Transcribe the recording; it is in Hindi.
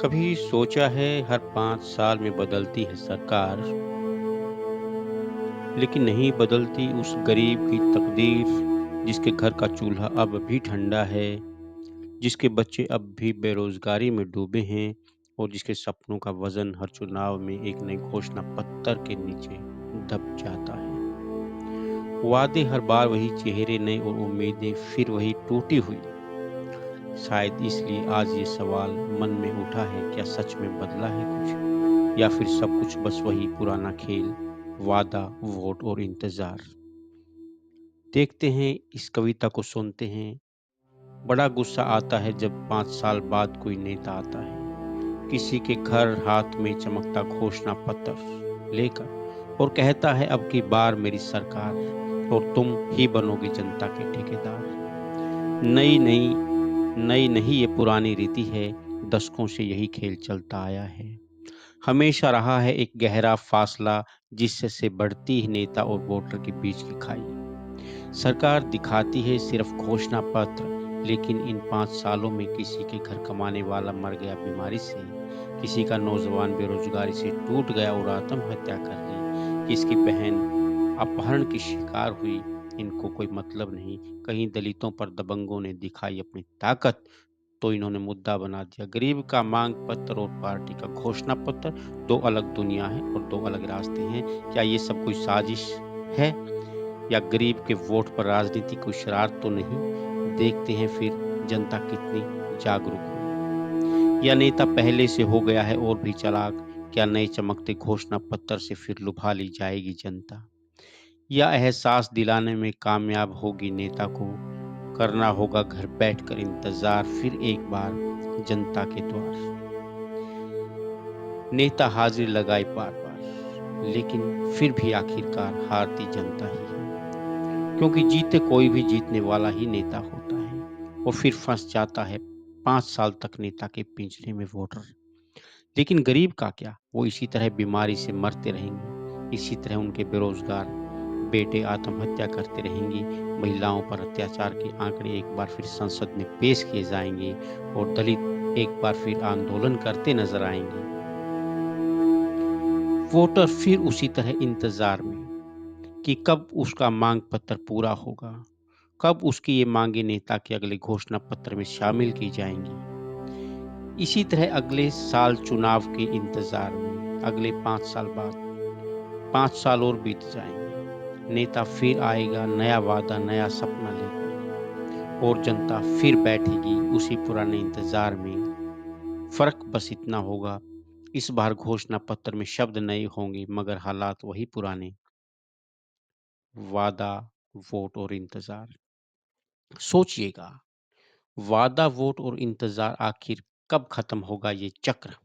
कभी सोचा है हर 5 साल में बदलती है सरकार, लेकिन नहीं बदलती उस गरीब की तकदीर, जिसके घर का चूल्हा अब भी ठंडा है, जिसके बच्चे अब भी बेरोज़गारी में डूबे हैं और जिसके सपनों का वज़न हर चुनाव में एक नई घोषणा पत्थर के नीचे दब जाता है। वादे हर बार वही, चेहरे नए और उम्मीदें फिर वही टूटी हुई। शायद इसलिए आज ये सवाल मन में उठा है, क्या सच में बदला है कुछ? या फिर सब कुछ बस वही पुराना खेल, वादा, वोट और इंतज़ार। देखते हैं, इस कविता को सुनते हैं। बड़ा गुस्सा आता है जब 5 साल बाद कोई नेता आता है, किसी के घर हाथ में चमकता घोषणा पत्र लेकर और कहता है अब की बार मेरी सरकार और तुम ही बनोगे जनता के ठेकेदार। नई नई नई नहीं, ये पुरानी रीति है, दशकों से यही खेल चलता आया है। हमेशा रहा है एक गहरा फासला, जिससे बढ़ती है नेता और वोटर के बीच की खाई। सरकार दिखाती है सिर्फ घोषणा पत्र, लेकिन इन 5 सालों में किसी के घर कमाने वाला मर गया बीमारी से, किसी का नौजवान बेरोजगारी से टूट गया और आत्महत्या कर ली, किसकी बहन अपहरण की शिकार हुई, इनको कोई मतलब नहीं। कहीं दलितों पर दबंगों ने दिखाई अपनी ताकत, तो इन्होंने मुद्दा बना दिया। गरीब का मांग पत्र और पार्टी का घोषणा पत्र, दो अलग दुनिया है और दो अलग रास्ते हैं। क्या ये सब कोई साजिश है, या गरीब के वोट पर राजनीति कोई शरारत तो नहीं? देखते हैं फिर जनता कितनी जागरूक हुई, या नेता पहले से हो गया है और भी चालाक। क्या नए चमकते घोषणा पत्र से फिर लुभा ली जाएगी जनता, या एहसास दिलाने में कामयाब होगी नेता को? करना होगा घर बैठकर इंतजार फिर एक बार जनता के द्वार। नेता हाजिरी लगाए बार बार, लेकिन फिर भी आखिरकार हारती जनता ही है, क्योंकि जीते कोई भी जीतने वाला ही नेता होता है और फिर फंस जाता है 5 साल तक नेता के पिंजरे में वोटर। लेकिन गरीब का क्या? वो इसी तरह बीमारी से मरते रहेंगे, इसी तरह उनके बेरोजगार बेटे आत्महत्या करते रहेंगी, महिलाओं पर अत्याचार के आंकड़े एक बार फिर संसद में पेश किए जाएंगे और दलित एक बार फिर आंदोलन करते नजर आएंगे। वोटर फिर उसी तरह इंतजार में कि कब उसका मांग पत्र पूरा होगा, कब उसकी ये मांगे नेता के अगले घोषणा पत्र में शामिल की जाएंगी। इसी तरह अगले साल चुनाव के इंतजार में अगले 5 साल बाद 5 साल और बीत जाएंगे। नेता फिर आएगा, नया वादा, नया सपना लेकर, और जनता फिर बैठेगी उसी पुराने इंतजार में। फर्क बस इतना होगा, इस बार घोषणा पत्र में शब्द नए होंगे मगर हालात वही पुराने, वादा, वोट और इंतजार। सोचिएगा, वादा, वोट और इंतजार, आखिर कब खत्म होगा ये चक्र?